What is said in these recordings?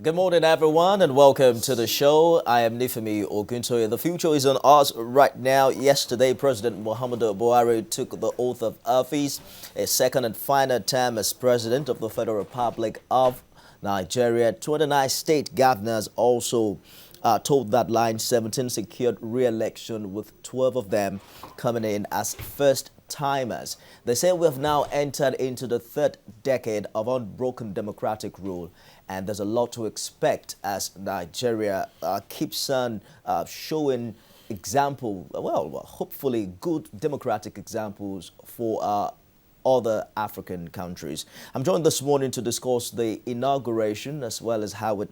Good morning, everyone, and welcome to the show. I am Nifemi Oguntoye. The future is on us right now. Yesterday, President Muhammadu Buhari took the oath of office, a second and final term as President of the Federal Republic of Nigeria. 29 state governors also told that line. 17 secured re-election, with 12 of them coming in as first-timers. They say we have now entered into the third decade of unbroken democratic rule, and there's a lot to expect as Nigeria keeps on showing example, hopefully good democratic examples for other African countries. I'm joined this morning to discuss the inauguration as well as how it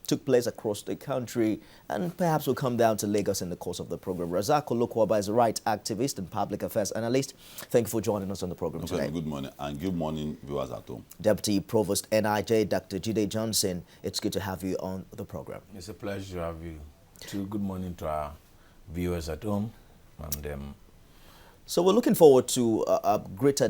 took place across the country, and perhaps we'll come down to Lagos in the course of the program. Razak Olukwaba is a rights activist and public affairs analyst. Thank you for joining us on the program today. Good morning, and good morning, viewers at home. Deputy Provost NIJ, Dr. Jide Johnson, it's good to have you on the program. It's a pleasure to have you too. Good morning to our viewers at home. And So we're looking forward to greater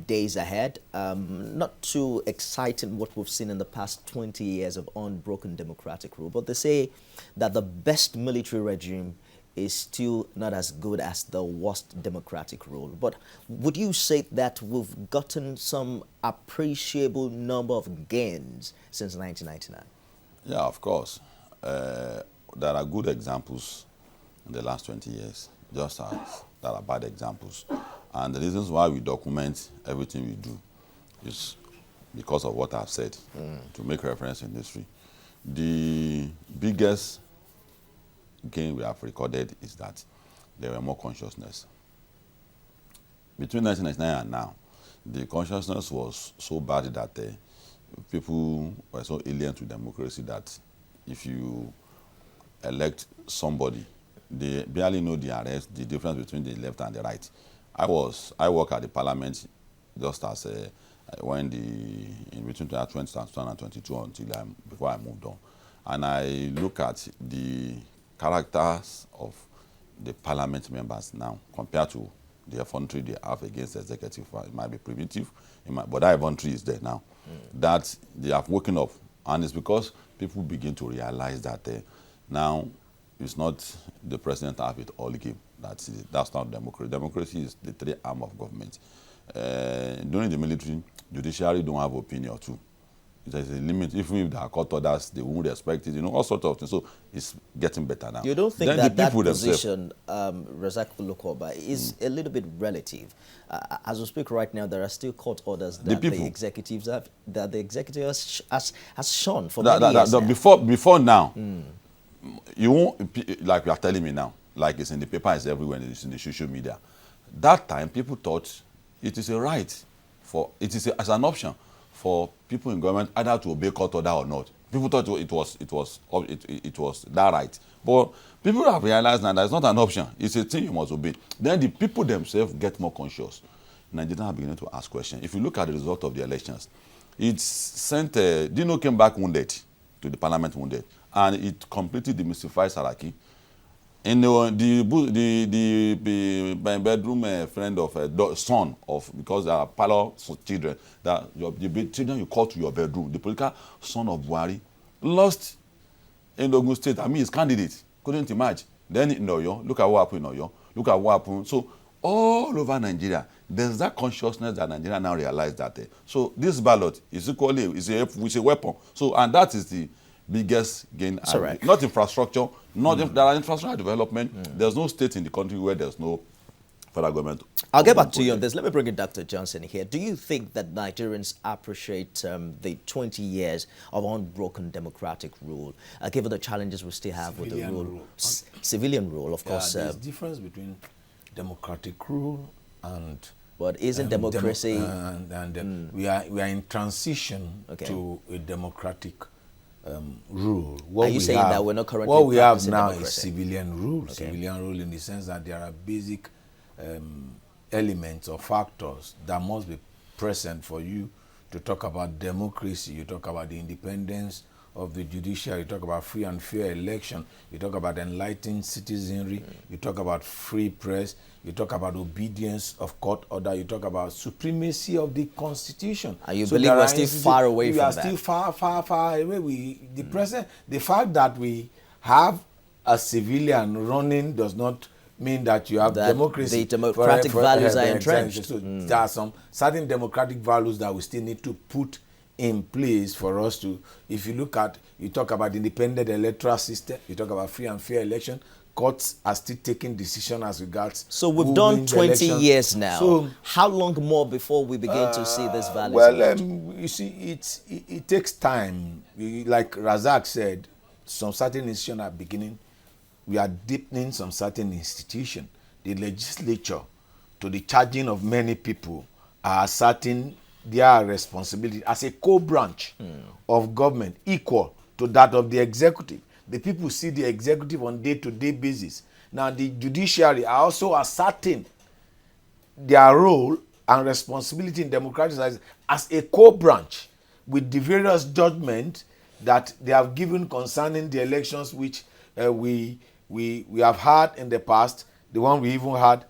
days ahead. Not too exciting what we've seen in the past 20 years of unbroken democratic rule, but they say that the best military regime is still not as good as the worst democratic rule. But would you say that we've gotten some appreciable number of gains since 1999? Yeah, of course. There are good examples in the last 20 years, just as there are bad examples. And the reasons why we document everything we do is because of what I've said, to make reference in history. The biggest gain we have recorded is that there were more consciousness. Between 1999 and now, the consciousness was so bad that people were so alien to democracy that if you elect somebody, they barely know the difference between the left and the right. I work at the parliament just as when in between 2020 and 2022 before I moved on, and I look at the characters of the parliament members now compared to the effrontery they have against the executive. It might be primitive, but that effrontery is there now. That they have woken up, and it's because people begin to realize that now it's not the president have it all game. That's not democracy. Democracy is the three arm of government. During the military, judiciary don't have opinion too. There's a limit. Even if they are court orders, they won't respect it. All sorts of things. So it's getting better now. You don't think then that position, Razak Olukwaba, is a little bit relative? As we speak right now, there are still court orders that the executives have, that the executive has shown for many years now. Before now, you won't, like you are telling me now, like it's in the paper, it's everywhere, it's in the social media. That time, people thought it is a right as an option for people in government either to obey court order or not. People thought it was that right. But people have realized now that it's not an option. It's a thing you must obey. Then the people themselves get more conscious. Nigerians are beginning to ask questions. If you look at the result of the elections, it's sent, Dino came back wounded to the parliament wounded, and it completely demystified Saraki. And the bedroom friend of son of, because they are parlor children, that the children you call to your bedroom, the political son of Buhari lost in Ogun State. I mean, his candidate couldn't emerge. Then in Oyo, look at what happened in Oyo. Look at what happened. So all over Nigeria, there's that consciousness that Nigeria now realize that. So this ballot is equally is a weapon. So, and that is the biggest gain. Right. Not infrastructure, there are infrastructure development. There's no state in the country where there's no federal government. I'll get back to you on this. Let me bring in Dr. Johnson here. Do you think that Nigerians appreciate the 20 years of unbroken democratic rule, given the challenges we still have with the rule? Civilian rule, of course. There's a difference between democratic rule and... But isn't democracy... we are in transition to a democratic rule. Are you saying that we're not currently what we have now democracy? Is civilian rule. Okay. Civilian rule in the sense that there are basic elements or factors that must be present for you to talk about democracy. You talk about the independence of the judiciary. You talk about free and fair election. You talk about enlightened citizenry. You talk about free press. You talk about obedience of court order. You talk about supremacy of the Constitution. And you believe we're still far away from that? We are still far away. The fact that we have a civilian running does not mean that you have that democracy. The democratic values are exactly. entrenched. So there are some certain democratic values that we still need to put in place for us to, if you look at, you talk about independent electoral system, you talk about free and fair election, courts are still taking decisions as regards. So we've done 20 years now. So how long more before we begin to see this value? Well, you see, it takes time. Like Razak said, some certain institutions are beginning. We are deepening some certain institutions. The legislature, to the charging of many people, are asserting their responsibility as a co-branch of government equal to that of the executive. The people see the executive on day-to-day basis. Now, the judiciary are also asserting their role and responsibility in democratic society as a co-branch with the various judgments that they have given concerning the elections which we have had in the past, the one we even had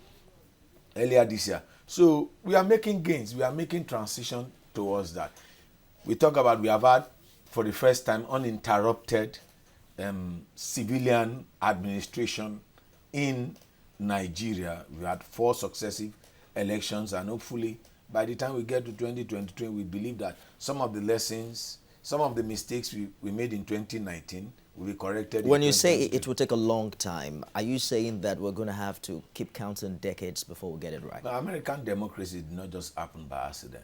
earlier this year. So we are making gains. We are making transition towards that. We talk about, we have had for the first time uninterrupted civilian administration in Nigeria. We had 4 successive elections, and hopefully by the time we get to 2023, we believe that some of the lessons, some of the mistakes we made in 2019 will be corrected. When you say it will take a long time, are you saying that we're going to have to keep counting decades before we get it right? But American democracy did not just happen by accident.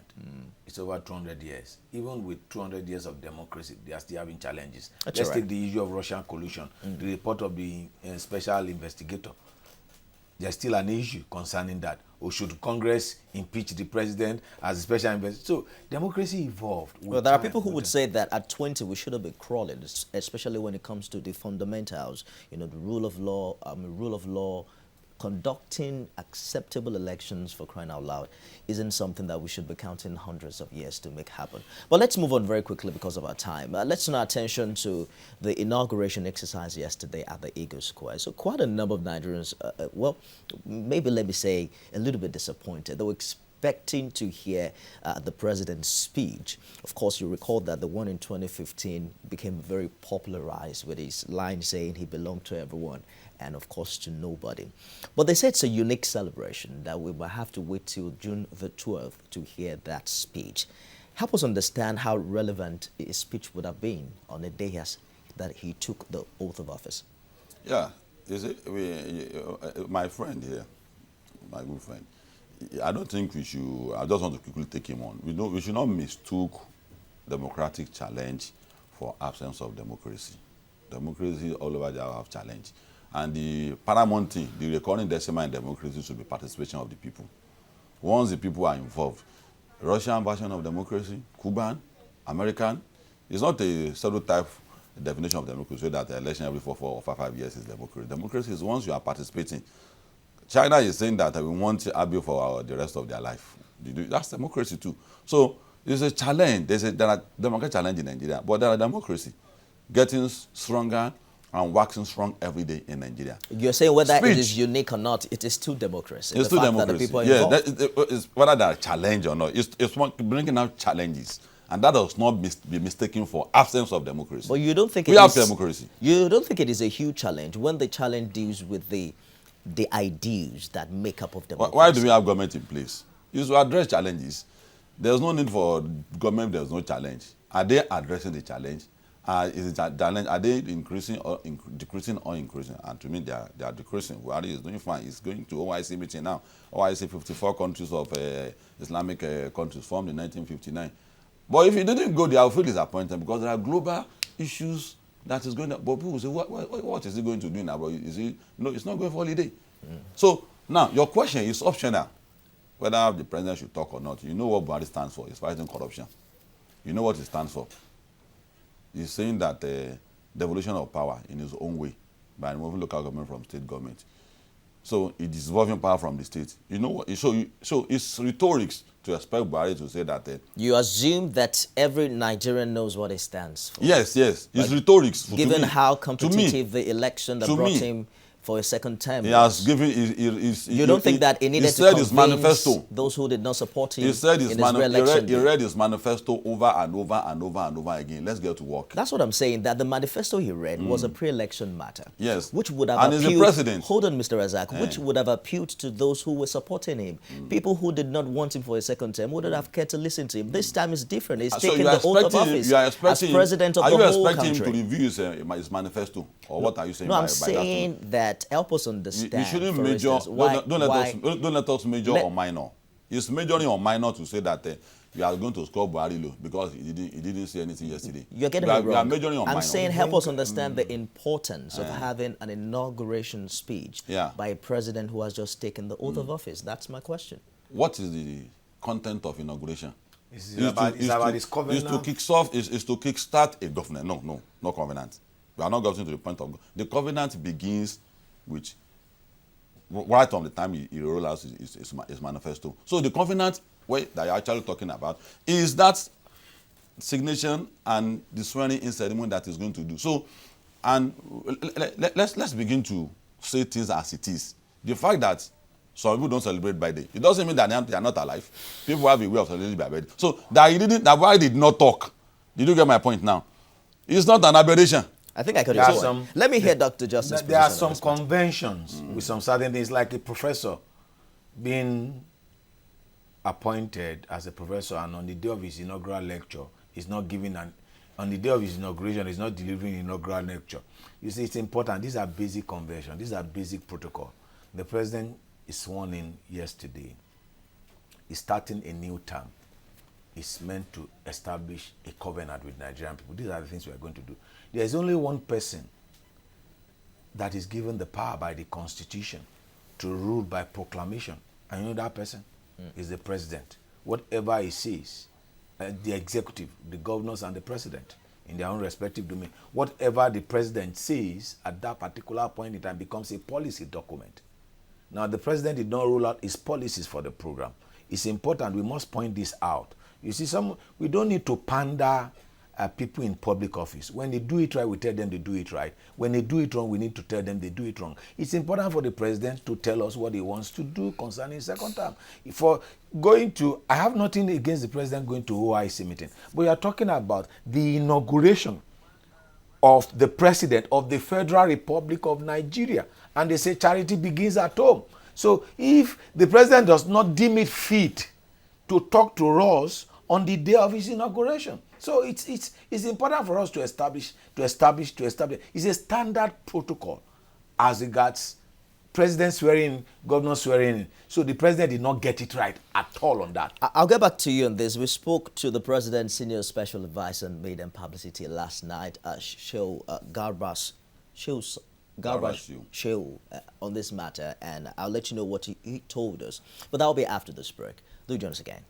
It's over 200 years. Even with 200 years of democracy, they are still having challenges. Let's take the issue of Russian collusion. The report of the special investigator. There's still an issue concerning that. Or should Congress impeach the president as a special investigator? So democracy evolved. Well, there are people who would say that at 20 we should have been crawling, especially when it comes to the fundamentals. You know, the rule of law, conducting acceptable elections, for crying out loud, isn't something that we should be counting hundreds of years to make happen. But let's move on very quickly because of our time. Let's turn our attention to the inauguration exercise yesterday at the Eagle Square. So quite a number of Nigerians, well, maybe let me say a little bit disappointed. They were expecting to hear the president's speech. Of course, you recall that the one in 2015 became very popularized with his line saying he belonged to everyone and of course to nobody. But they said it's a unique celebration that we will have to wait till June the 12th to hear that speech. Help us understand how relevant his speech would have been on the day that he took the oath of office. Yeah, my friend here, my good friend, I don't think we should, I just want to quickly take him on. We should not mistook democratic challenge for absence of democracy. Democracy all over there have challenge. And the paramount thing, the recurring decimal in democracy should be participation of the people. Once the people are involved, Russian version of democracy, Cuban, American, it's not a stereotype definition of democracy, so that the election every 4 or 5 years is democracy. Democracy is once you are participating. China is saying that we want Abiy for the rest of their life. That's democracy too. So it's a challenge. There are democratic challenge in Nigeria, but there are democracy getting stronger and waxing strong every day in Nigeria. You're saying whether it is unique or not, it is still democracy. It's still democracy. That the people involved. It's whether there are challenge or not. It's bringing out challenges. And that does not be mistaken for absence of democracy. But you don't think we have democracy. You don't think it is a huge challenge when the challenge deals with the ideals that make up of democracy? Why do we have government in place? It's to address challenges. There's no need for government. There's no challenge. Are they addressing the challenge? Is it a challenge? Are they increasing or decreasing or increasing? And to me, they are decreasing. Buhari is doing fine. He's going to OIC meeting now. OIC, 54 countries of Islamic countries formed in 1959. But if he didn't go there, I would feel disappointed because there are global issues that is going to. But people say, what is he going to do now? But no, it's not going for holiday. So now your question is optional, whether the president should talk or not. You know what Buhari stands for? He's fighting corruption. You know what it stands for? He's saying that devolution of power in his own way by removing local government from state government. So it is devolving power from the state. You know what? So it's rhetorics to expect Buhari to say that. You assume that every Nigerian knows what he stands for. Yes, yes. It's rhetorics. Given how To me, competitive the election that to brought me, him for a second term he was. has given. You don't think that he needed to his convince manifesto. those who did not support him He said in his re-election? he read his manifesto over and over and over and over again. Let's get to work. That's what I'm saying, that the manifesto he read was a pre-election matter. Yes. Which would have And appealed, he's the president. hold on, Mr. Razak, which would have appealed to those who were supporting him. People who did not want him for a second term wouldn't have cared to listen to him. This time is different. He's taking the oath of office as president of the whole country. Are you expecting him to review his manifesto? Or what are you saying? No, I'm saying that help us understand. You shouldn't for major. instance, Don't let us major or minor. It's majoring or minor to say that you are going to score Buhari low because he didn't say anything yesterday. You're getting me wrong. We are majoring on I'm minor. saying help us understand the importance of having an inauguration speech by a president who has just taken the oath of office. That's my question. What is the content of inauguration? It's about his covenant. Is to kickstart a government. No covenant. We are not getting to the point of the covenant begins with right from the time he rolled out his manifesto. So the covenant that you're actually talking about is that signation and the swearing-in ceremony that he's going to do. So, and let's begin to say things as it is. The fact that some people don't celebrate birthday, it doesn't mean that they are not alive. People have a way of celebrating their birthday. So that why did not talk. Did you get my point now? It's not an aberration. I think I could explain. Let me hear Dr. Justice. There are some conventions with some certain things, like a professor being appointed as a professor, and on the day of his inaugural lecture, he's not giving on the day of his inauguration, he's not delivering inaugural lecture. You see, it's important. These are basic conventions. These are basic protocol. The president is sworn in yesterday. He's starting a new term. It's meant to establish a covenant with Nigerian people. These are the things we are going to do. There is only one person that is given the power by the Constitution to rule by proclamation. And you know that person is the president. Whatever he says, the executive, the governors and the president in their own respective domain, whatever the president says at that particular point in time becomes a policy document. Now, the president did not roll out his policies for the program. It's important. We must point this out. You see, we don't need to pander people in public office. When they do it right, we tell them they do it right. When they do it wrong, we need to tell them they do it wrong. It's important for the president to tell us what he wants to do concerning second term. I have nothing against the president going to OIC meeting, but we are talking about the inauguration of the president of the Federal Republic of Nigeria. And they say charity begins at home. So if the president does not deem it fit to talk to us on the day of his inauguration, so it's important for us to establish. It's a standard protocol as regards president swearing, governor swearing. So the president did not get it right at all on that. I'll get back to you on this. We spoke to the president's senior special advisor on media and publicity last night, Garbash on this matter, and I'll let you know what he told us. But that'll be after this break. Do join us again.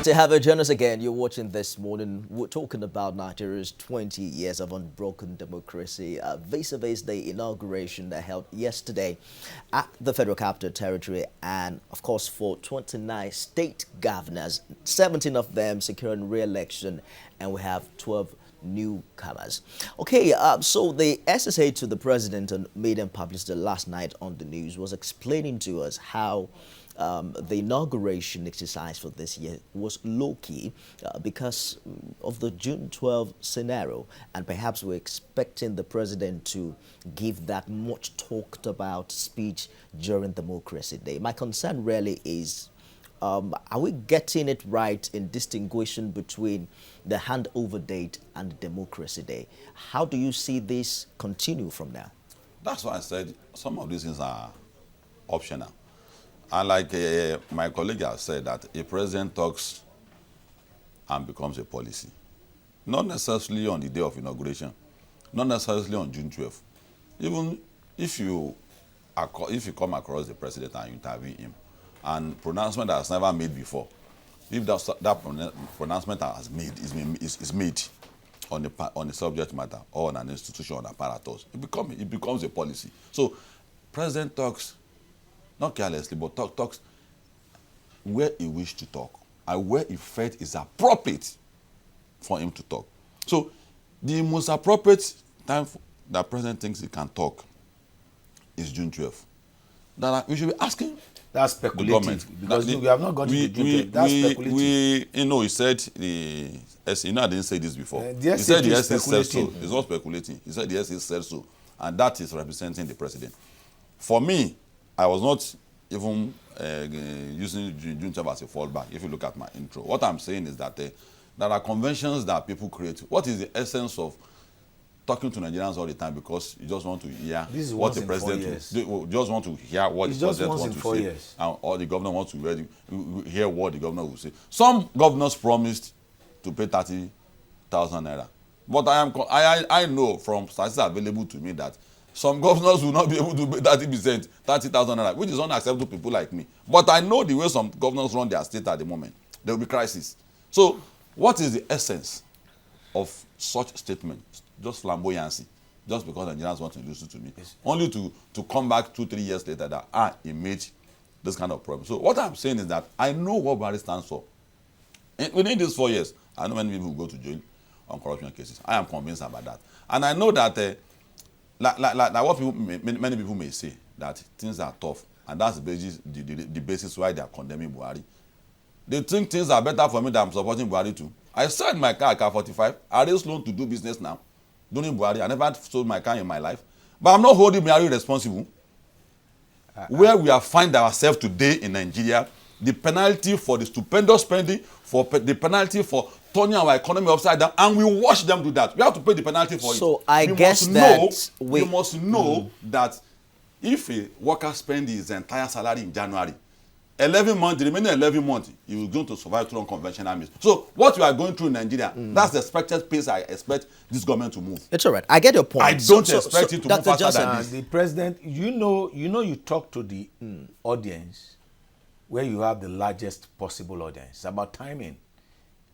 to have you join us again. You're watching This Morning. We're talking about Nigeria's 20 years of unbroken democracy vis-a-vis the inauguration that held yesterday at the Federal Capital Territory, and of course for 29 state governors, 17 of them securing re-election, and we have 12 newcomers. Okay, so the SSA to the president and made and published last night on the news was explaining to us how the inauguration exercise for this year was low-key because of the June 12 scenario, and perhaps we're expecting the president to give that much talked about speech during Democracy Day. My concern really is, are we getting it right in distinguishing between the handover date and Democracy Day? How do you see this continue from now? That's why I said some of these things are optional. And like my colleague has said, that a president talks and becomes a policy. Not necessarily on the day of inauguration, not necessarily on June 12th. Even if you come across the president and you interview him, and pronouncement that has never made before, if that pronouncement is made on a subject matter or on an institution or apparatus, it becomes a policy. So president talks, not carelessly, but talks where he wished to talk and where he felt is appropriate for him to talk. So the most appropriate time that president thinks he can talk is June 12th. That we should be asking. That's speculative, because we have not gone to the June 12th. That's speculative. He said I didn't say this before. He said the SC said so. It's not speculating. He said the SC said so, and that is representing the president. For me, I was not even using June 12 as a fallback. If you look at my intro, what I'm saying is that there are conventions that people create. What is the essence of talking to Nigerians all the time because you just want to hear what the president just want to hear what the president wants to say, and or the governor wants to hear what the governor will say. Some governors promised to pay 30,000 naira, but I know from statistics available to me that some governors will not be able to pay 30%, 30,000 naira, which is unacceptable to people like me. But I know the way some governors run their state at the moment. There will be crisis. So what is the essence of such statements? Just flamboyancy, just because Nigerians want to listen to me, only to come back 2-3 years later that he made this kind of problem. So what I'm saying is that I know what Buhari stands for. Within these 4 years, I know many people will go to jail on corruption cases. I am convinced about that, and I know that like what many people may say, that things are tough, and that's the basis why they are condemning Buhari. They think things are better for me than I'm supporting Buhari too. I sold my car at car 45. I raised loan to do business now. During Buhari, I never sold my car in my life. But I'm not holding Buhari responsible. Where we have find ourselves today in Nigeria, the penalty for the stupendous spending, for the penalty for turning our economy upside down, and we watch them do that. We have to pay the penalty for it. So I guess that we must know that if a worker spends his entire salary in January, 11 months, the remaining 11 months, you are going to survive through unconventional means. So what we are going through in Nigeria, that's the expected pace I expect this government to move. It's all right. I get your point. I don't expect it to move faster than this. The president, you talk to the audience where you have the largest possible audience. It's about timing.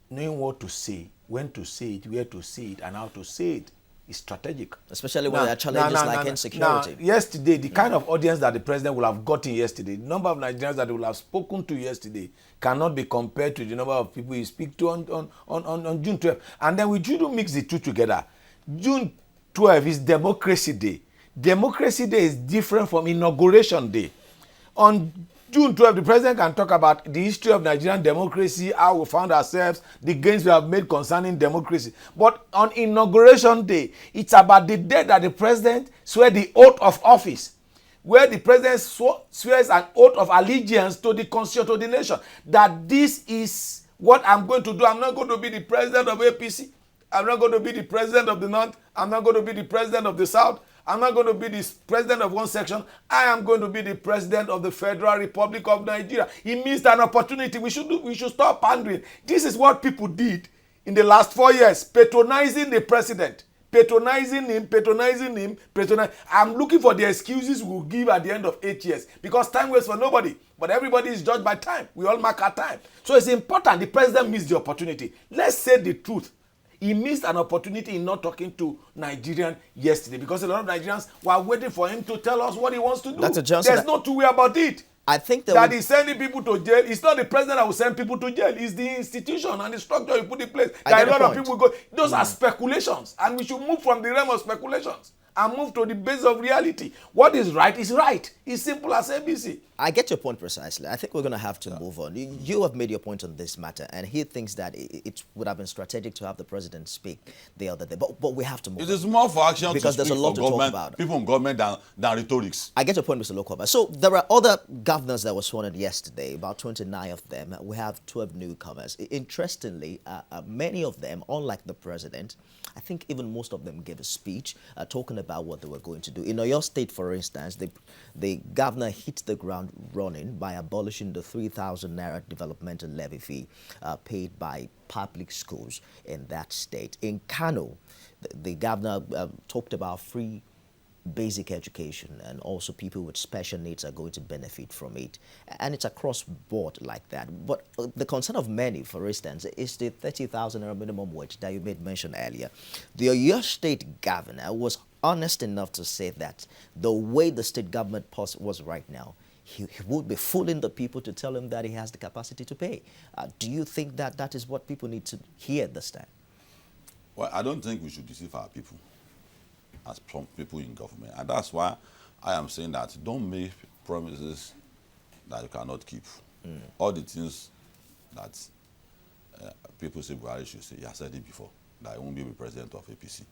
Knowing what to say, when to say it, where to say it, and how to say it is strategic. Especially when there are challenges like insecurity. Yesterday, the kind of audience that the president will have gotten yesterday, the number of Nigerians that he will have spoken to yesterday cannot be compared to the number of people he speak to on June 12th. And then we shouldn't mix the two together. June 12th is Democracy Day. Democracy Day is different from Inauguration Day. On June 12th, the president can talk about the history of Nigerian democracy, how we found ourselves, the gains we have made concerning democracy. But on Inauguration Day, it's about the day that the president swears the oath of office, where the president swears an oath of allegiance to the constitution, to the nation, that this is what I'm going to do. I'm not going to be the president of APC. I'm not going to be the president of the North. I'm not going to be the president of the South. I'm not going to be the president of one section. I am going to be the president of the Federal Republic of Nigeria. It missed an opportunity. We should stop pandering. This is what people did in the last 4 years, patronizing the president, patronizing him. I'm looking for the excuses we'll give at the end of 8 years, because time waits for nobody, but everybody is judged by time. We all mark our time. So it's important. The president missed the opportunity. Let's say the truth. He missed an opportunity in not talking to Nigerians yesterday, because a lot of Nigerians were waiting for him to tell us what he wants to do. Dr. Johnson, there's no two way about it. I think that he's sending people to jail. It's not the president that will send people to jail. It's the institution and the structure you put in place. There are a lot of people go. Those are speculations, and we should move from the realm of speculations and move to the base of reality. What is right is right. It's simple as ABC. I get your point precisely. I think we're going to have to move on. You have made your point on this matter, and he thinks that it would have been strategic to have the president speak the other day. But we have to move on. It is more for action because there's a lot to talk about. People in government than rhetorics. I get your point, Mr. Lokoba. So there are other governors that were sworn in yesterday, about 29 of them. We have 12 newcomers. Interestingly, many of them, unlike the president, I think even most of them gave a speech talking about what they were going to do. In Oyo State, for instance, the governor hit the ground running by abolishing the 3,000 naira developmental levy fee paid by public schools in that state. In Kano, the governor talked about free basic education, and also people with special needs are going to benefit from it. And it's across board like that. But the concern of many, for instance, is the 30,000 naira minimum wage that you made mention earlier. The Oyo State governor was honest enough to say that the way the state government was right now, he would be fooling the people to tell him that he has the capacity to pay. Do you think that that is what people need to hear this time? Well, I don't think we should deceive our people as some people in government. And that's why I am saying that don't make promises that you cannot keep. All the things that people say Buhari should say, he has said it before, that he won't be the president of APC.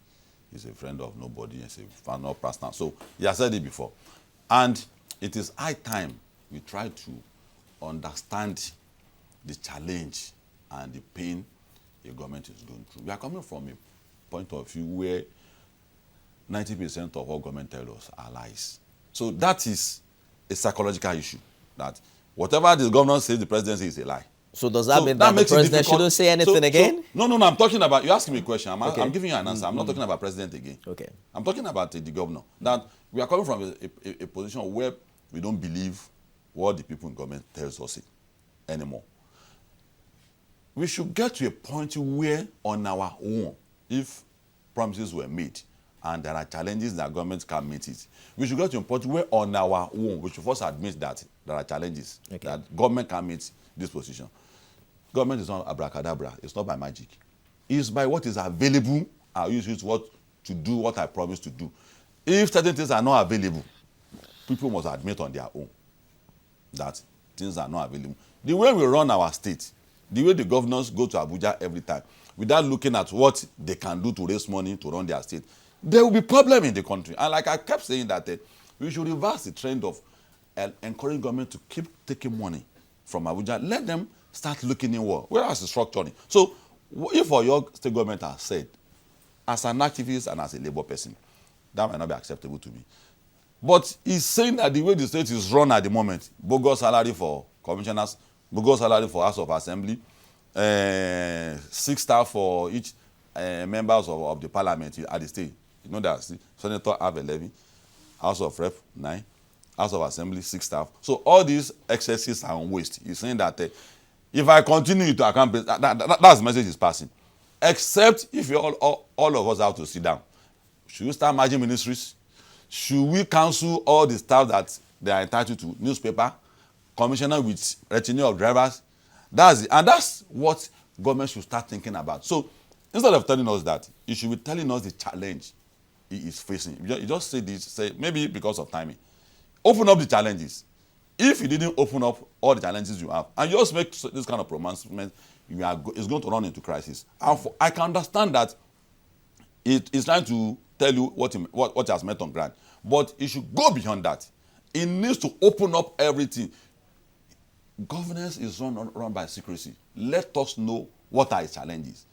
He's a friend of nobody, he's a fan of personal. So he has said it before. And it is high time we try to understand the challenge and the pain the government is going through. We are coming from a point of view where 90% of what government tells us are lies. So that is a psychological issue, that whatever the governor says, the president says is a lie. So does that mean that the president shouldn't say anything again? No, I'm talking about, you asked me a question. I'm giving you an answer. I'm not talking about president again. Okay. I'm talking about the governor. That we are coming from a position where we don't believe what the people in government tells us anymore. We should get to a point where on our own, if promises were made and there are challenges that government can meet it, we should get to a point where on our own, we should first admit that there are challenges, that government can meet this position. Government is not abracadabra. It's not by magic. It's by what is available. I use it to do what I promised to do. If certain things are not available, people must admit on their own that things are not available. The way we run our state, the way the governors go to Abuja every time, without looking at what they can do to raise money to run their state, there will be problem in the country. And like I kept saying that we should reverse the trend of encouraging government to keep taking money from Abuja. Let them start looking inward. Where is the structuring? So if your state government has said, as an activist and as a labor person, that might not be acceptable to me. But he's saying that the way the state is run at the moment, bogus salary for commissioners, bogus salary for House of Assembly, 6 staff for each members of the parliament at the state. You know that Senator have 11, House of Rep 9, House of Assembly 6 staff. So all these excesses are on waste. He's saying that if I continue to account, that's the message he's passing. Except if all of us have to sit down. Should we start merging ministries? Should we cancel all the staff that they are entitled to? Newspaper, commissioner with retinue of drivers. That's what government should start thinking about. So instead of telling us that, you should be telling us the challenge he is facing. You just say this, maybe because of timing. Open up the challenges. If you didn't open up all the challenges you have, and you just make this kind of pronouncement, it's going to run into crisis. And I can understand that it is trying to tell you what he has met on ground. But it should go beyond that. It needs to open up everything. Governance is run by secrecy. Let us know what are its challenges.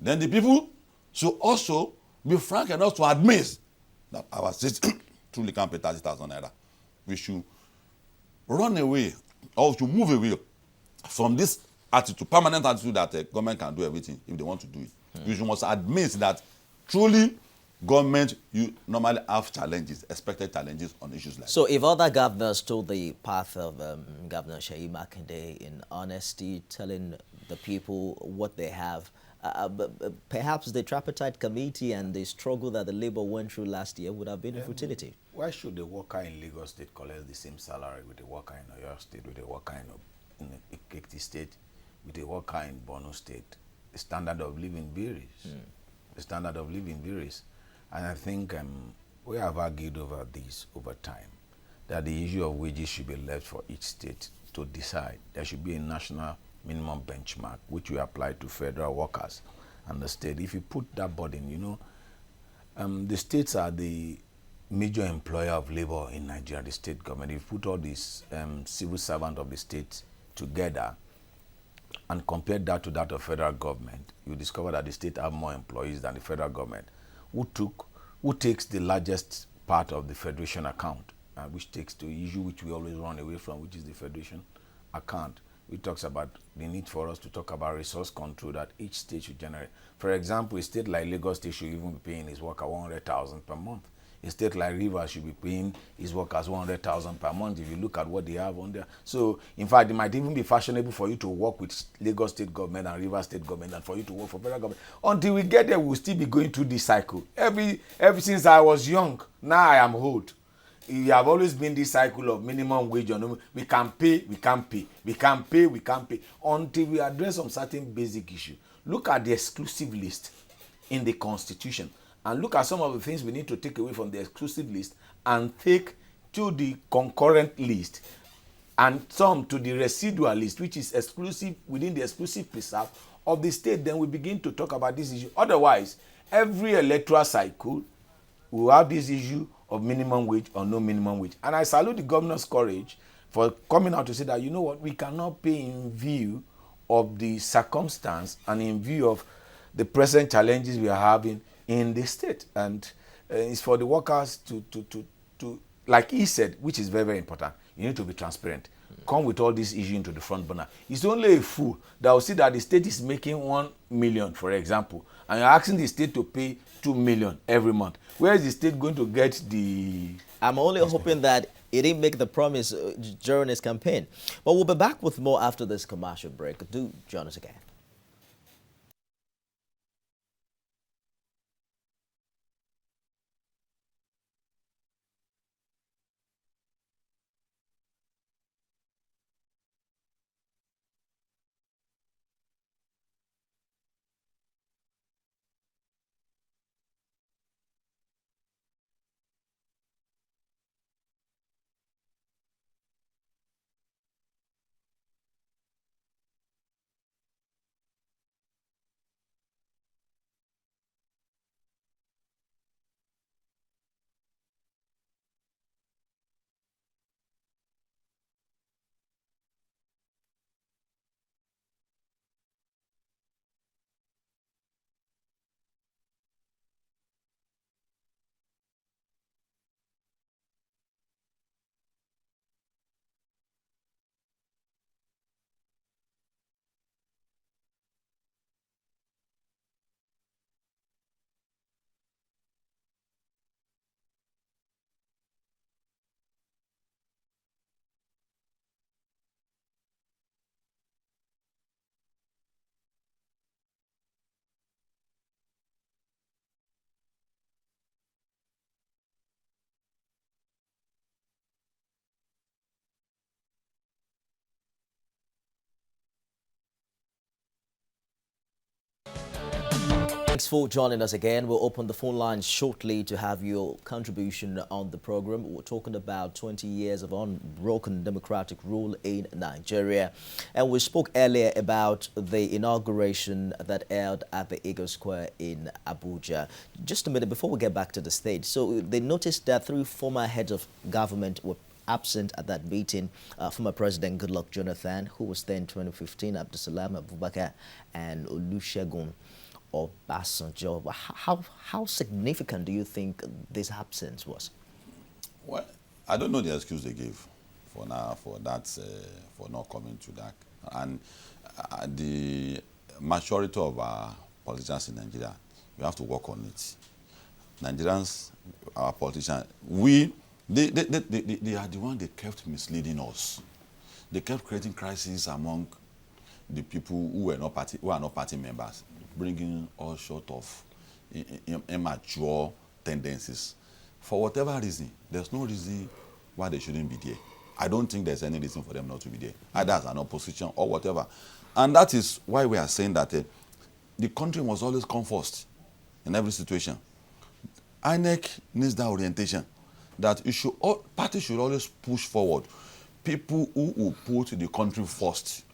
Then the people should also be frank enough to admit that our state truly can't pay 30,000 naira. We should run away or to move away from this attitude, permanent attitude that government can do everything if they want to do it. We must admit that truly Government, you normally have challenges, expected challenges on issues like So if other governors took the path of Governor Sheyi Makinde in honesty, telling the people what they have, perhaps the tripartite committee and the struggle that the Labour went through last year would have been a futility. Why should the worker in Lagos State collect the same salary with the worker in Oyo State, with the worker in Ekiti State, with the worker in Borno State? The standard of living varies. The standard of living varies. And I think we have argued over this over time, that the issue of wages should be left for each state to decide. There should be a national minimum benchmark, which we apply to federal workers and the state. If you put that burden, you know, the states are the major employer of labor in Nigeria, the state government. If you put all these civil servants of the state together and compare that to that of federal government, you discover that the state have more employees than the federal government, who takes the largest part of the federation account, which takes the issue which we always run away from, which is the federation account. We talks about the need for us to talk about resource control that each state should generate. For example, a state like Lagos State should even be paying its worker 100,000 per month. A state like Rivers should be paying its workers 100,000 per month if you look at what they have on there. So, in fact, it might even be fashionable for you to work with Lagos State government and Rivers State government and for you to work for federal government. Until we get there, we'll still be going through this cycle. Ever since I was young, now I am old. You have always been this cycle of minimum wage. We can pay, we can't pay. We can pay, we can't pay. Until we address some certain basic issue. Look at the exclusive list in the Constitution. And look at some of the things we need to take away from the exclusive list and take to the concurrent list and some to the residual list, which is exclusive within the exclusive preserve of the state. Then we begin to talk about this issue. Otherwise, every electoral cycle will have this issue of minimum wage or no minimum wage. And I salute the governor's courage for coming out to say that, you know what, we cannot pay in view of the circumstance and in view of the present challenges we are having in the state. And it's for the workers to, like he said, which is very, very important, you need to be transparent. Come with all this issue into the front burner. It's only a fool that will see that the state is making 1 million, for example, and you're asking the state to pay 2 million every month. Where is the state going to get the... I'm only hoping that he didn't make the promise during his campaign. But we'll be back with more after this commercial break. Do join us again. Thanks for joining us again. We'll open the phone lines shortly to have your contribution on the program. We're talking about 20 years of unbroken democratic rule in Nigeria. And we spoke earlier about the inauguration that held at the Eagle Square in Abuja. Just a minute before we get back to the stage. So they noticed that 3 former heads of government were absent at that meeting. Former President Goodluck Jonathan, who was there in 2015, Abdulsalam Abubakar, and Olusegun Obasanjo. How significant do you think this absence was? Well, I don't know the excuse they gave for now for that for not coming to that. And the majority of our politicians in Nigeria, we have to work on it. Nigerians, our politicians, they are the one they kept misleading us. They kept creating crises among the people who are not party members, bringing all sort of immature tendencies. For whatever reason, there's no reason why they shouldn't be there. I don't think there's any reason for them not to be there, either as an opposition or whatever. And that is why we are saying that the country must always come first in every situation. INEC needs that orientation, that parties should always push forward people who will put the country first.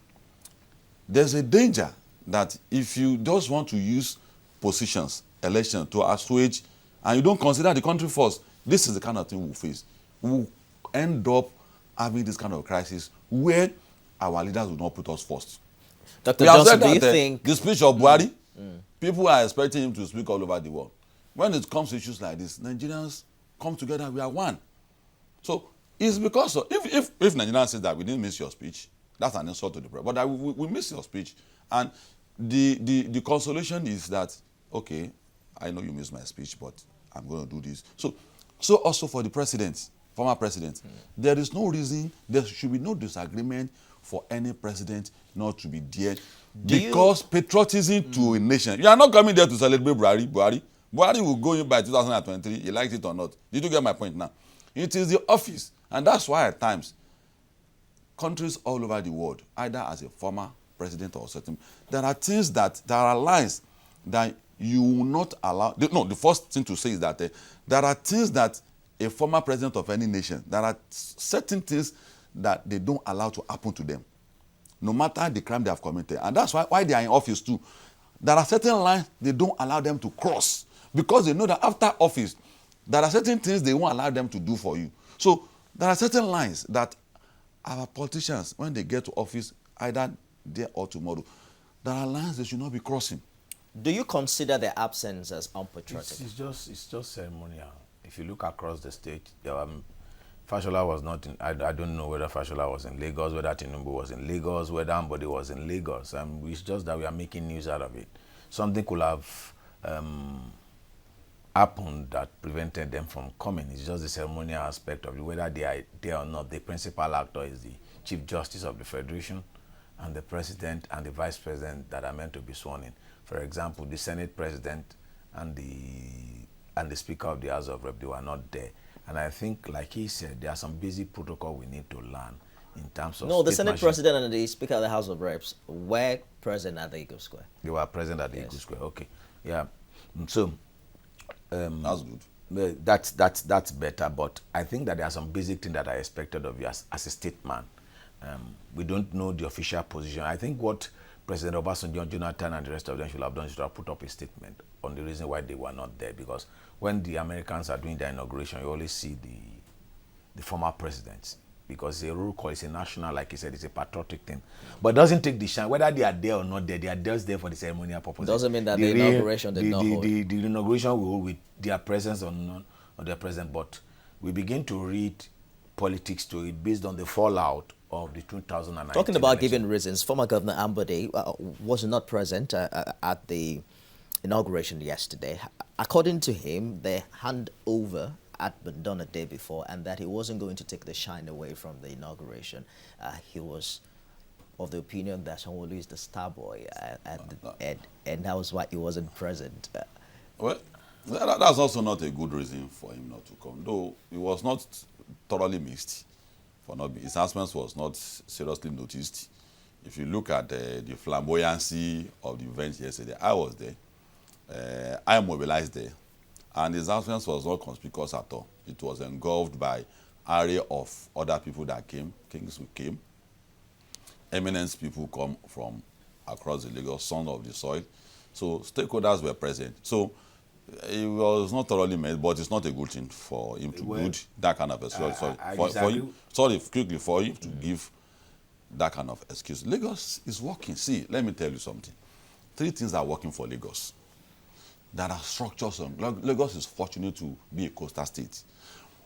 There's a danger that if you just want to use positions, elections to assuage, and you don't consider the country first, this is the kind of thing we'll face. We'll end up having this kind of crisis where our leaders will not put us first. Dr. Johnson, do you that, think the speech of Buhari, people are expecting him to speak all over the world. When it comes to issues like this, Nigerians come together, we are one. So it's because of, if Nigerians say that we didn't miss your speech, that's an insult to the president. But we missed your speech. And the consolation is that, okay, I know you missed my speech, but I'm going to do this. So also for the president, former president, there is no reason, there should be no disagreement for any president not to be there. Because patriotism to a nation. You are not coming there to celebrate Buhari. Buhari will go in by 2023, he likes it or not. Did you get my point now? It is the office. And that's why at times, countries all over the world, either as a former president or certain, there are things there are lines that you will not allow. The first thing to say is that there are things that a former president of any nation, there are certain things that they don't allow to happen to them, no matter the crime they have committed. And that's why they are in office too. There are certain lines they don't allow them to cross, because they know that after office, there are certain things they won't allow them to do for you. So there are certain lines that our politicians, when they get to office, either there or tomorrow, there are lines they should not be crossing. Do you consider their absence as unpatriotic? It's just ceremonial. If you look across the state, Fashola was not in, I don't know whether Fashola was in Lagos, whether Tinubu was in Lagos, whether anybody was in Lagos. It's just that we are making news out of it. Something could have happened that prevented them from coming. It's just the ceremonial aspect of it, whether they are there or not. The principal actor is the Chief Justice of the Federation and the President and the Vice President that are meant to be sworn in. For example, the Senate President and the Speaker of the House of Rep, they were not there. And I think, like he said, there are some basic protocol we need to learn in terms of... No, the Senate President and the Speaker of the House of Reps were present at the Eagle Square. They were present at the Eagle Square, okay. Yeah. So... that's good. That's better, but I think that there are some basic things that are expected of you as a statesman. We don't know the official position. I think what President Obasanjo, Jonathan, and the rest of them should have done is to have put up a statement on the reason why they were not there. Because when the Americans are doing their inauguration, you always see the former presidents. Because it's a rule call, it's a national, like he said, it's a patriotic thing. But it doesn't take the shine. Whether they are there or not there, they are just there for the ceremonial purpose. Doesn't mean that the inauguration did not hold. The inauguration will hold with their presence or not, or their presence. But we begin to read politics to it based on the fallout of the 2019 Talking about election. giving reasons, former Governor Ambode was not present at the inauguration yesterday. According to him, the handover had been done a day before, and that he wasn't going to take the shine away from the inauguration. He was of the opinion that Sanwo-Olu is the star boy, and that was why he wasn't present. Well, that's also not a good reason for him not to come, though he was not thoroughly missed. His absence was not seriously noticed. If you look at the flamboyancy of the event yesterday, I was there. I mobilized there. And his absence was not conspicuous at all. It was engulfed by an array of other people that came, kings who came, eminent people come from across the Lagos, son of the soil. So stakeholders were present. So it was not thoroughly made, but it's not a good thing for him to do that kind of excuse. For him to give that kind of excuse. Lagos is working. See, let me tell you something. 3 things are working for Lagos. There are structures. Lagos is fortunate to be a coastal state.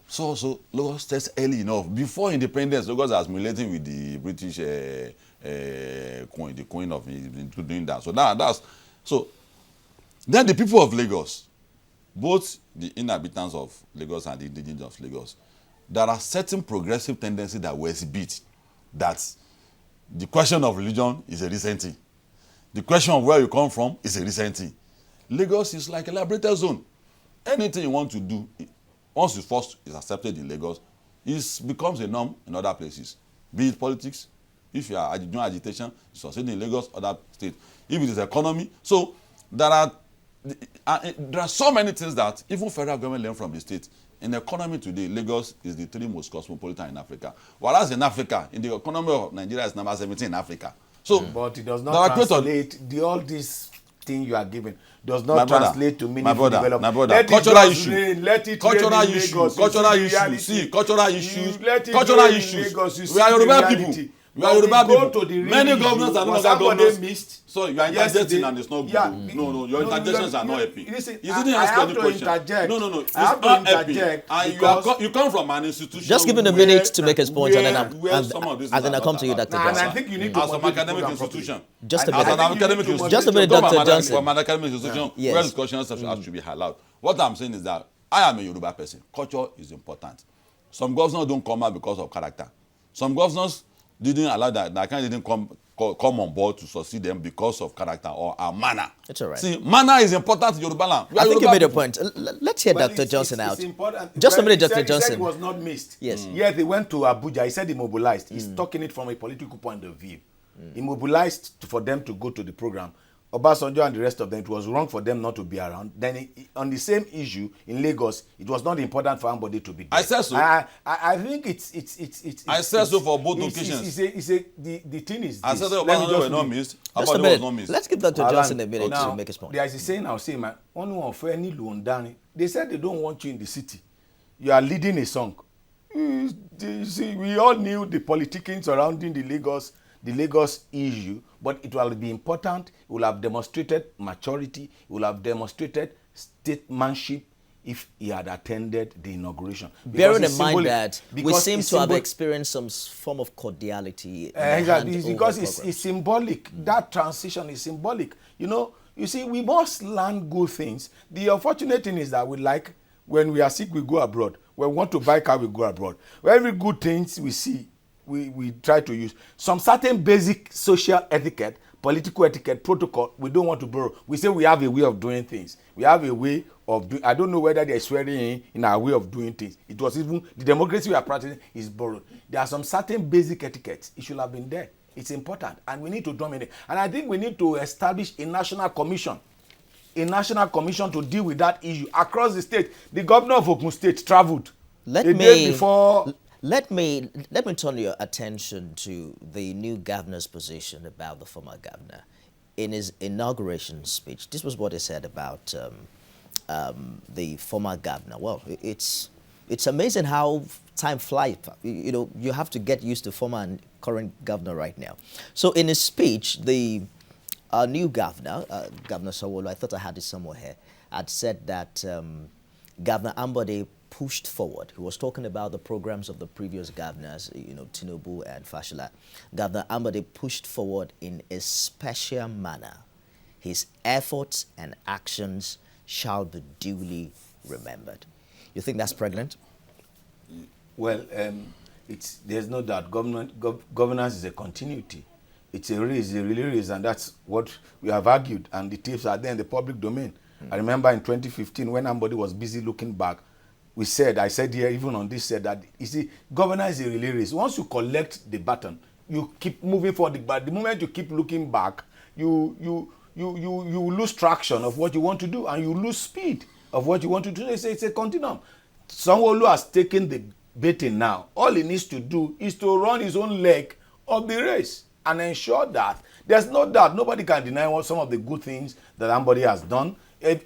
So Lagos starts early enough. Before independence, Lagos was relating with the British Queen, the Queen of doing that. So that's so. Then the people of Lagos, both the inhabitants of Lagos and the indigenes of Lagos, there are certain progressive tendencies that were exhibit that the question of religion is a recent thing. The question of where you come from is a recent thing. Lagos is like a liberated zone. Anything you want to do, once it's first is accepted in Lagos, it becomes a norm in other places. Be it politics, if you are doing agitation, you succeed in Lagos, other states. If it is economy, so there are so many things that even federal government learn from the state. In the economy today, Lagos is the 3rd most cosmopolitan in Africa. Whereas in Africa, in the economy of Nigeria is number 17 in Africa. So, but it does not translate all these things you are giving does not translate to meaningful development. My brother, let cultural issue. Let it cultural issue. Cultural issues. See, cultural issues. Cultural issues. We are Yoruba people. We are Yoruba people. Many governors are no longer governors. So you are interjecting and it's not good. Yeah. No, your interjections are not helping. Listen, you didn't ask any question. No. It's not helping. And you come from an institution. Just give him a minute to make his point, and then I come to you, Dr. Johnson. And I think you need to as an academic institution. Just a minute. As an academic institution. Just a minute, Dr. Johnson. From an academic institution, where discussions should be allowed. What I'm saying is that I am a Yoruba person. Culture is important. Some governors don't come out because of character. Some governors didn't allow that. Didn't come on board to succeed them because of character or our manner. It's all right. See, manner is important in Yoruba land. I think you made a point. Let's hear Dr. Johnson out. Just a minute, Dr. Johnson. He said it was not missed. Yes. Yeah, they went to Abuja. He said he mobilized. He's talking it from a political point of view. He mobilized for them to go to the program. Obasanjo and the rest of them, it was wrong for them not to be around. Then on the same issue in Lagos, it was not important for anybody to be there. I said so. I think it's I said so for both occasions. The thing is this. I said Obasanjo were not missed. Just a minute. Let's give Dr. Johnson a minute to make his point. There is a saying I'll say, man, they said they don't want you in the city. You are leading a song. You see, we all knew the politicking surrounding the Lagos issue, but it will be important. It will have demonstrated maturity. It will have demonstrated statesmanship if he had attended the inauguration. Bearing in mind that we seem to have experienced some form of cordiality. Exactly, because it's symbolic. That transition is symbolic. You see, we must learn good things. The unfortunate thing is that when we are sick, we go abroad. When we want to buy car, we go abroad. Every good things we see, we try to use. Some certain basic social etiquette, political etiquette, protocol, we don't want to borrow. We say we have a way of doing things. We have a way of doing. I don't know whether they're swearing in our way of doing things. It was even the democracy we are practicing is borrowed. There are some certain basic etiquettes. It should have been there. It's important, and we need to dominate. And I think we need to establish a national commission to deal with that issue across the state. The governor of Ogun State traveled Let me turn your attention to the new governor's position about the former governor. In his inauguration speech, this was what he said about the former governor. Well, it's amazing how time flies. You have to get used to former and current governor right now. So in his speech, the new governor, Governor Sanwo-Olu, I thought I had it somewhere here, had said that Governor Ambode pushed forward. He was talking about the programs of the previous governors, Tinubu and Fashola. Governor Ambode pushed forward in a special manner. His efforts and actions shall be duly remembered. You think that's pregnant? Well, there's no doubt. Governance is a continuity. It's a race, a relay race, and that's what we have argued. And the tapes are there in the public domain. I remember in 2015 when somebody was busy looking back, I said here, even on this, said that, you see, governance is a relay race. Once you collect the baton, you keep moving forward. But the moment you keep looking back, you lose traction of what you want to do, and you lose speed of what you want to do. It's a continuum. Sanwo-Olu has taken the baton now. All he needs to do is to run his own leg of the race and ensure that there's no doubt. Nobody can deny what some of the good things that somebody has done.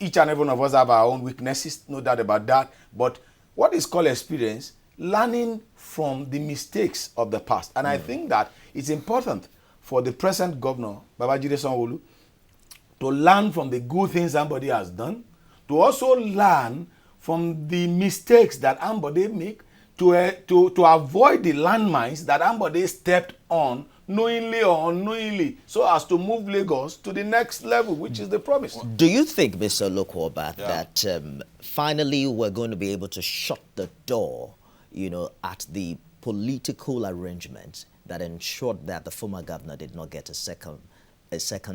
Each and every one of us have our own weaknesses, no doubt about that. But what is called experience, learning from the mistakes of the past. And I think that it's important for the present governor, Babajide Sanwo-Olu, to learn from the good things somebody has done, to also learn from the mistakes that somebody make, to avoid the landmines that somebody stepped on, knowingly or unknowingly, so as to move Lagos to the next level, which is the promise. Do you think, Mr. Lokwoba, Yeah. that finally we're going to be able to shut the door, at the political arrangements that ensured that the former governor did not get a second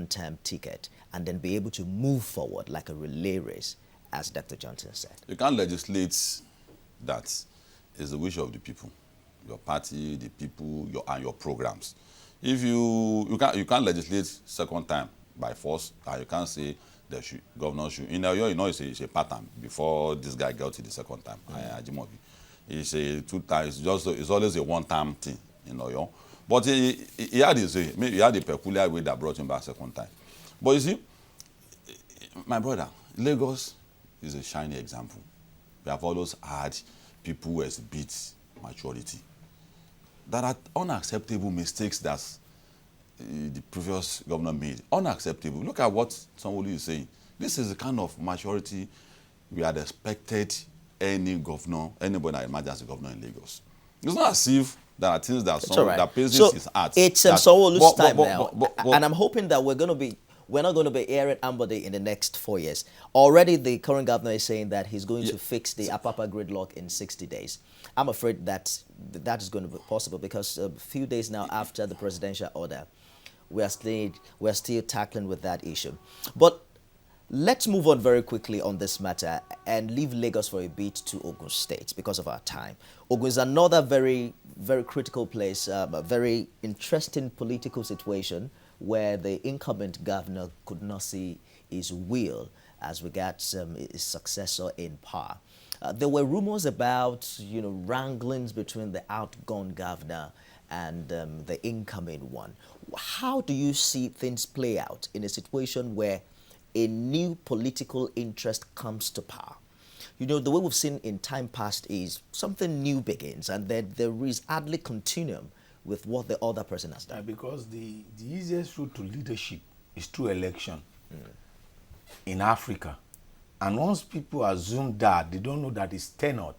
term ticket, and then be able to move forward like a relay race, as Dr. Johnson said? You can't legislate that. It's the wish of the people, your party, the people, and your programs. If you can't legislate second time by force, and you can't say governor should. It's a pattern before this guy got to the second time. Ajimobi, it's a 2 times. It's always a 1-time thing, But he had his way. Maybe he had a peculiar way that brought him back second time. But you see, my brother, Lagos is a shining example. We have always had people who exhibit maturity. There are unacceptable mistakes that the previous governor made. Unacceptable. Look at what somebody is saying. This is the kind of maturity we had expected anybody that emerges as a governor in Lagos. It's not as if there are things that that places his heart. It's Sanwo-Olu's time now, and I'm hoping that we're not going to be airing Ambode in the next 4 years. Already, the current governor is saying that he's going to fix the Apapa gridlock in 60 days. I'm afraid that is going to be possible, because a few days now after the presidential order, we're still tackling with that issue. But let's move on very quickly on this matter and leave Lagos for a bit to Ogun State because of our time. Ogun is another very, very critical place, a very interesting political situation where the incumbent governor could not see his will as regards his successor in power. There were rumors about, wranglings between the outgone governor and the incoming one. How do you see things play out in a situation where a new political interest comes to power? The way we've seen in time past is something new begins, and then there is hardly continuum with what the other person has done. Because the easiest route to leadership is through election in Africa. And once people assume that, they don't know that it's tenured.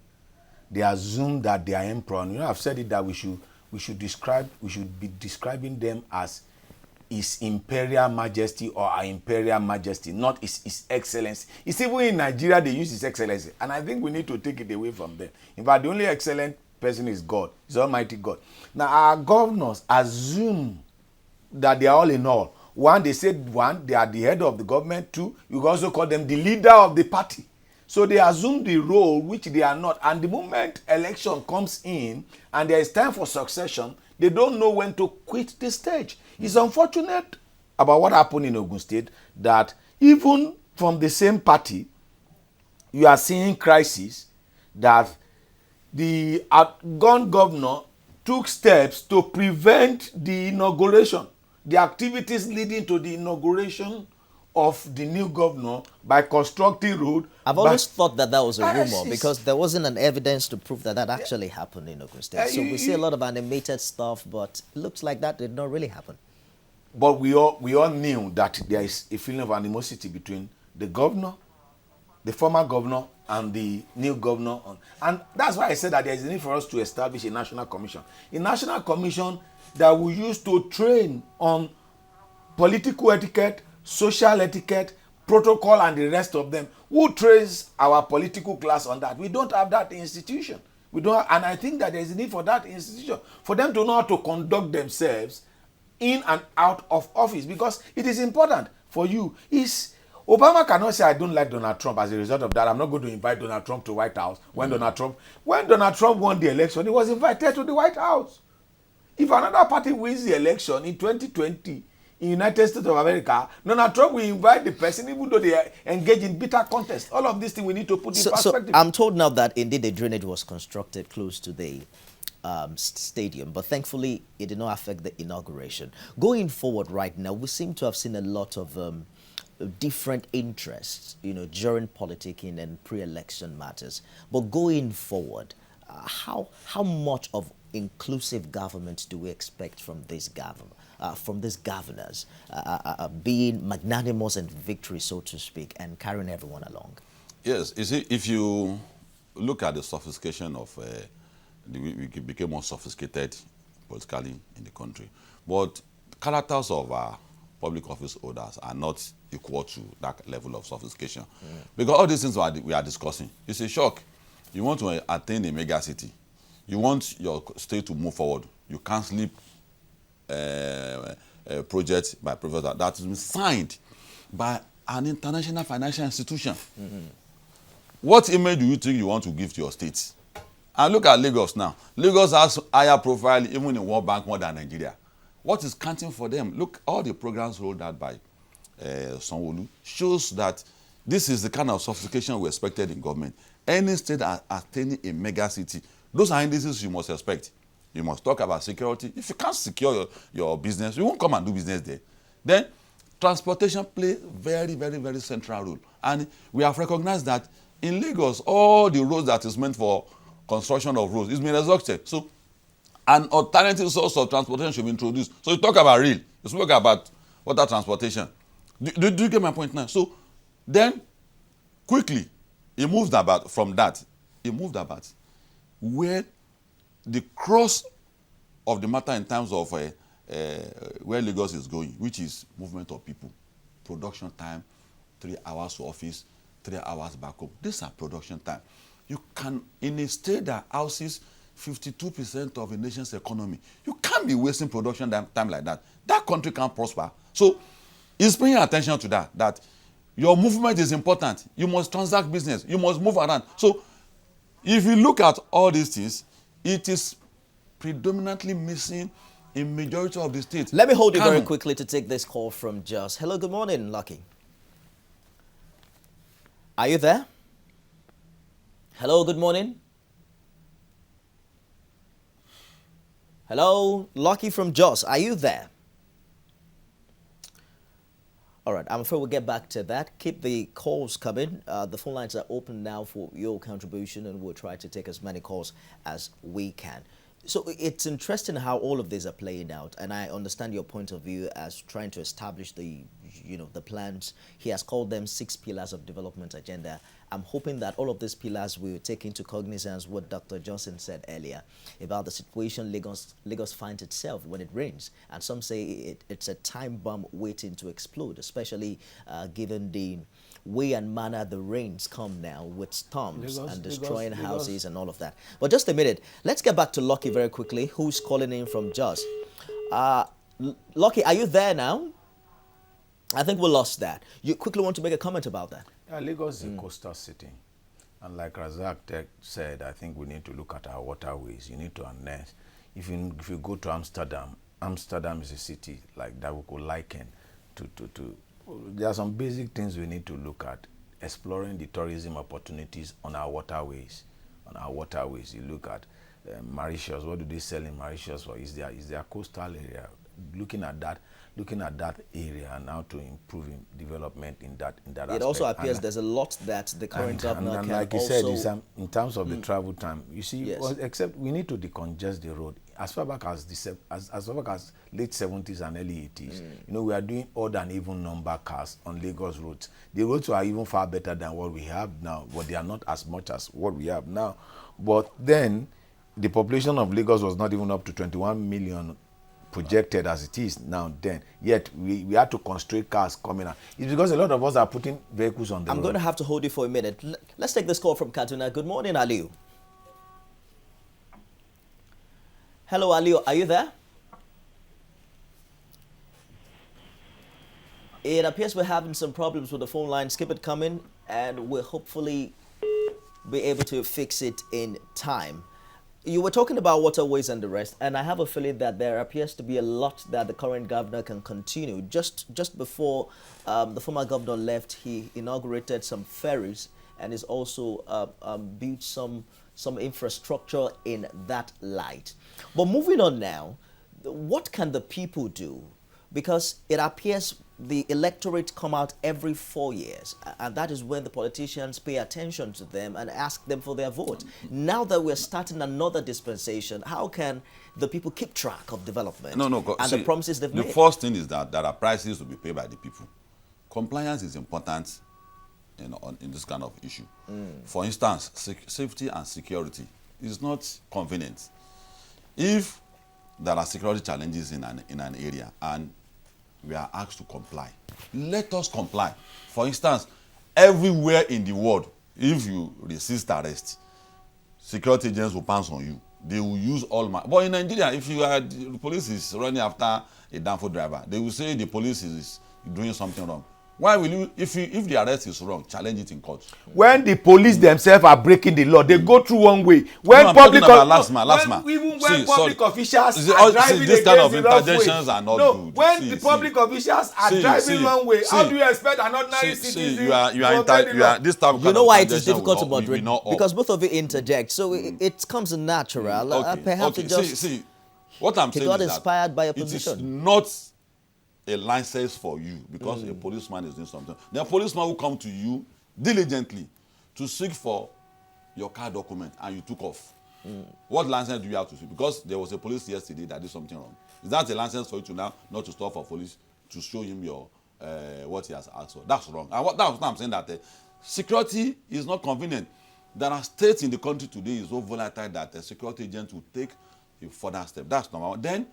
They assume that they are emperor. And I've said it that we should be describing them as His Imperial Majesty or Our Imperial Majesty, not His Excellency. It's even in Nigeria they use His Excellency, and I think we need to take it away from them. In fact, the only excellent person is God, is Almighty God. Now, our governors assume that they are all in all. One, they said they are the head of the government. Two, you can also call them the leader of the party. So they assume the role which they are not. And the moment election comes in and there is time for succession, they don't know when to quit the stage. It's unfortunate about what happened in Ogun State that even from the same party, you are seeing crisis that the outgone governor took steps to prevent the inauguration, the activities leading to the inauguration of the new governor by constructing road. I've always thought that was a rumor, because there wasn't an evidence to prove that actually happened in Ogun State. So we see a lot of animated stuff, but it looks like that did not really happen. But we all knew that there is a feeling of animosity between the governor, the former governor, and the new governor. And that's why I said that there is a need for us to establish a national commission. A national commission that we use to train on political etiquette, social etiquette, protocol, and the rest of them. Who trains our political class on that? We don't have that institution. We don't, and I think that there is a need for that institution, for them to know how to conduct themselves in and out of office, because it is important for you. Obama cannot say, I don't like Donald Trump. As a result of that, I'm not going to invite Donald Trump to White House. When Donald Trump won the election, he was invited to the White House. If another party wins the election in 2020 in the United States of America, Donald Trump will invite the person, even though they are engaged in bitter contest. All of these things we need to put in perspective. So I'm told now that indeed the drainage was constructed close to the stadium, but thankfully it did not affect the inauguration. Going forward right now, we seem to have seen a lot of different interests, during politicking and pre-election matters. But going forward, how much of inclusive government do we expect from this government, from these governors, being magnanimous and victory, so to speak, and carrying everyone along? Yes, you see, if you look at the sophistication of we became more sophisticated politically in the country. But characters of our public office holders are not equal to that level of sophistication. Because all these things we are discussing, it's a shock. You want to attain a mega city. You want your state to move forward. You can't sleep a project by professor that has been signed by an international financial institution. What image do you think you want to give to your state? And look at Lagos now. Lagos has higher profile even in World Bank more than Nigeria. What is counting for them? Look, all the programs rolled out by Sanwo-Olu shows that this is the kind of sophistication we expected in government. Any state attaining a mega city, those are indices you must expect. You must talk about security. If you can't secure your business, you won't come and do business there. Then transportation plays very, very, very central role. And we have recognized that in Lagos, all the roads that is meant for construction of roads is being exhausted. So an alternative source of transportation should be introduced. So you talk about rail, you speak about water transportation. Do you get my point now? So then quickly, he moved about from that. He moved about where the cross of the matter in terms of where Lagos is going, which is movement of people, production time, 3 hours to office, 3 hours back home. These are production time. You can, in a state that houses 52% of a nation's economy, you can't be wasting production time like that. That country can't prosper. So he's paying attention to that your movement is important. You must transact business. You must move around. So if you look at all these things, it is predominantly missing in majority of the states. Let me hold you very quickly to take this call from Just. Hello, good morning, Lucky. Are you there? Hello, good morning. Hello, Lucky from Jos. Are you there? All right, I'm afraid we'll get back to that. Keep the calls coming. The phone lines are open now for your contribution, and we'll try to take as many calls as we can. So it's interesting how all of these are playing out, and I understand your point of view as trying to establish the plans. He has called them 6 pillars of development agenda. I'm hoping that all of these pillars will take into cognizance what Dr. Johnson said earlier about the situation Lagos finds itself when it rains. And some say it's a time bomb waiting to explode, especially given the way and manner the rains come now with storms and destroying houses and all of that. But just a minute, let's get back to Lucky very quickly, who's calling in from Jos. Lucky, are you there now? I think we lost that. You quickly want to make a comment about that? Yeah, Lagos is a coastal city. And like Razak said, I think we need to look at our waterways. You need to harness. If you go to Amsterdam, Amsterdam is a city like that we could liken to. There are some basic things we need to look at. Exploring the tourism opportunities on our waterways. You look at Mauritius. What do they sell in Mauritius for? Is their coastal area? Looking at that area and how to improve development in that aspect. It also appears there's a lot that the current governor can like you also... said, in terms of the travel time, you see, Yes. except we need to decongest the road. As far back as late 70s and early 80s, we are doing odd and even number cars on Lagos roads. The roads are even far better than what we have now, but they are not as much as what we have now. But then, the population of Lagos was not even up to 21 million projected as it is now then. Yet we had to constrain cars coming out. It's because a lot of us are putting vehicles on the road. I'm going to have to hold you for a minute. Let's take this call from Kaduna. Good morning, Aliu. Hello, Aliu. Are you there? It appears we're having some problems with the phone lines. Keep it coming, and we'll hopefully be able to fix it in time. You were talking about waterways and the rest, and I have a feeling that there appears to be a lot that the current governor can continue. Just before the former governor left, he inaugurated some ferries and is also built some infrastructure in that light. But moving on now, what can the people do? Because it appears the electorate come out every 4 years, and that is when the politicians pay attention to them and ask them for their vote. Now that we're starting another dispensation, how can the people keep track of development and the promises they've made? The first thing is that there are prices to be paid by the people. Compliance is important in this kind of issue. For instance, safety and security is not convenient. If there are security challenges in an area, and we are asked to comply. Let us comply. For instance, everywhere in the world, if you resist arrest, security agents will pounce on you. They will use all my. But in Nigeria, if you are the police is running after a downfall driver, they will say the police is doing something wrong. Why will you, if the arrest is wrong, challenge it in court? When the police themselves are breaking the law, they go through one way. When no, public last man. Even when public officials are driving this kind of against the interjections are not good. When the public officials are driving one way, how do you expect an ordinary citizen you are this type of you know why it is interjection difficult to moderate? Because both of you interject, so it comes natural. Perhaps it just what I'm saying got is inspired by a it position. is not a license for you because a policeman is doing something. The policeman will come to you diligently to seek for your car document and you took off. What license do you have to see? Because there was a police yesterday that did something wrong. Is that a license for you to now not to stop for police to show him your what he has asked for? That's wrong. And that's what I'm saying, that security is not convenient. There are states in the country today is so volatile that a security agent will take a further step. That's number one. Then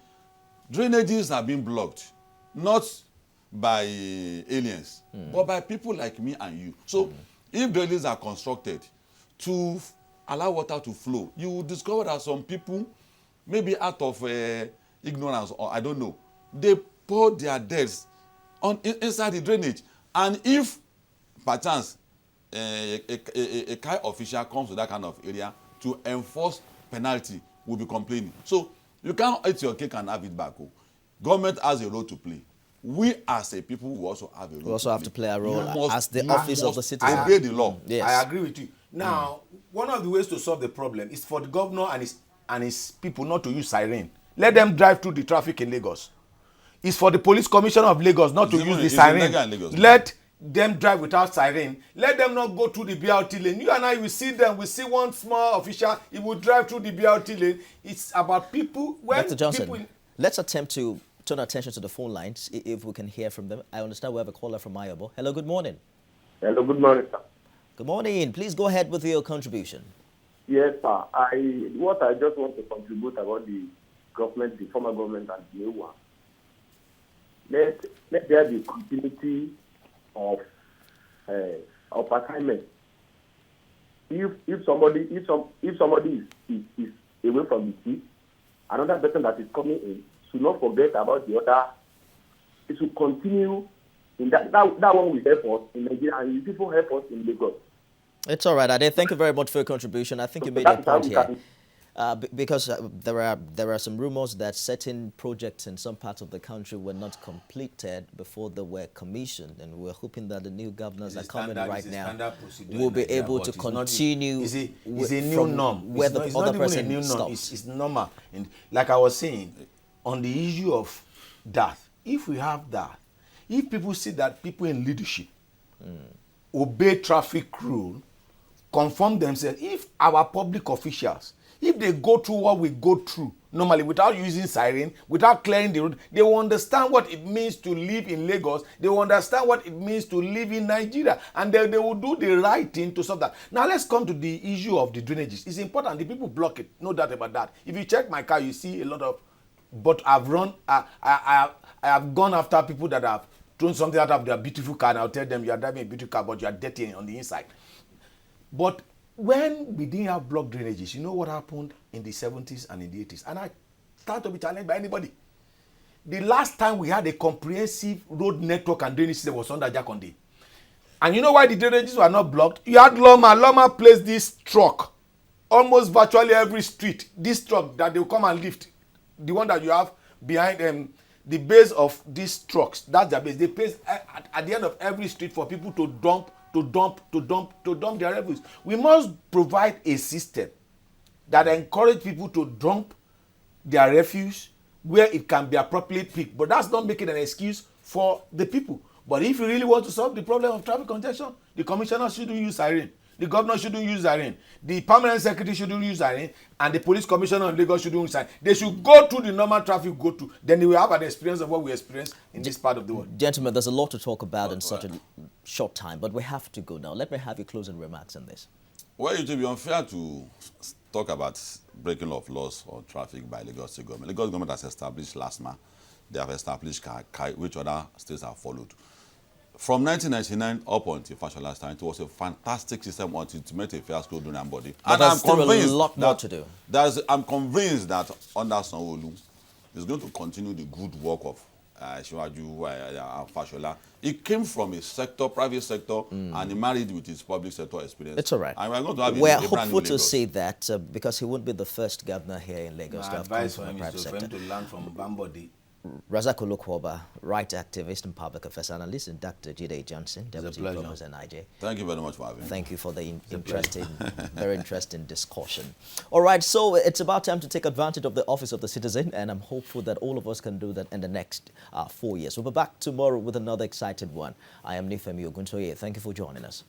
drainages are being blocked. Not by aliens, but by people like me and you. So if drainages are constructed to allow water to flow, you will discover that some people, maybe out of ignorance or I don't know, they pour their deaths inside the drainage. And if perchance a kind official comes to that kind of area to enforce penalty, will be complaining. So you can't eat your cake and have it back. Government has a role to play. We as a people will also have a role. We also have to play a role as the office of the citizen. Obey the law. Yes. I agree with you. Now, one of the ways to solve the problem is for the governor and his people not to use siren. Let them drive through the traffic in Lagos. It's for the police commissioner of Lagos not to use the siren. Let them drive without siren. Let them not go through the BRT lane. You and I will see them. We see one small official. He will drive through the BRT lane. It's about people. When Dr. Johnson, people, let's attempt to turn attention to the phone lines if we can hear from them. I understand we have a caller from Ayobo. Hello, good morning. Hello, good morning, sir. Good morning. Please go ahead with your contribution. Yes, sir. What I just want to contribute about the government, the former government and the new one. Let there be continuity of assignment. If somebody is away from the seat, another person that is coming in should not forget about the other. It should continue in that one will help us in Nigeria and people help us in Lagos. It's all right, Ade. Thank you very much for your contribution. I think you made a point here. Because there are some rumors that certain projects in some parts of the country were not completed before they were commissioned, and we're hoping that the new governors that are coming right now will be able to continue. It's a new norm. Where the other person a new norm. stops. It's normal. And like I was saying, on the issue of that, if we have that, if people see that people in leadership obey traffic rule, conform themselves, if our public officials, if they go through what we go through normally without using siren, without clearing the road, they will understand what it means to live in Lagos. They will understand what it means to live in Nigeria, and they will do the right thing to solve that. Now let's come to the issue of the drainages. It's important. The people block it. No doubt about that. If you check my car, you see a lot of. But I've run. I have gone after people that have thrown something out of their beautiful car, and I'll tell them you are driving a beautiful car, but you are dirty on the inside. But when we didn't have block drainages, you know what happened in the 70s and in the 80s? And I start to be challenged by anybody. The last time we had a comprehensive road network and drainage system was under Jakonde. And you know why the drainages were not blocked? You had Loma. Loma placed this truck almost virtually every street. This truck that they will come and lift, the one that you have behind the base of these trucks, that's their base. They place at the end of every street for people to dump their refuse. We must provide a system that encourage people to dump their refuse where it can be appropriately picked. But that's not making an excuse for the people. But if you really want to solve the problem of traffic congestion, the commissioner shouldn't use siren. The governor shouldn't use siren. The permanent secretary shouldn't use siren. And the police commissioner of Lagos shouldn't use siren. They should go through the normal traffic go through. Then they will have an experience of what we experience in this part of the world. Gentlemen, there's a lot to talk about in such a short time, but we have to go now. Let me have your closing remarks on this. Well, it will be unfair to talk about breaking of laws or traffic by Lagos State government. Lagos government has established LASMA. They have established KAI, which other states have followed. From 1999 up until Fashola's time, it was a fantastic system until it met a fiasco during our body. But there's still a lot more to do. I'm convinced that under Sanwo-Olu, is going to continue the good work of Shiwaju Fashola. He came from a sector, private sector, and he married with his public sector experience. It's all right. And we're going to have We're a brand new hopeful to Lagos. see that because he won't be the first governor here in Lagos to My have come advice from for the him private is for him sector. to learn from Bambodi. Razak Olukwoba, right activist and public affairs analyst, and Dr. Jide Johnson, Deputy pleasure. Provost and IJ. Thank you very much for having me. Thank you for the interesting, very interesting discussion. All right, so it's about time to take advantage of the Office of the Citizen, and I'm hopeful that all of us can do that in the next 4 years. We'll be back tomorrow with another exciting one. I am Nifemi Oguntoye. Thank you for joining us.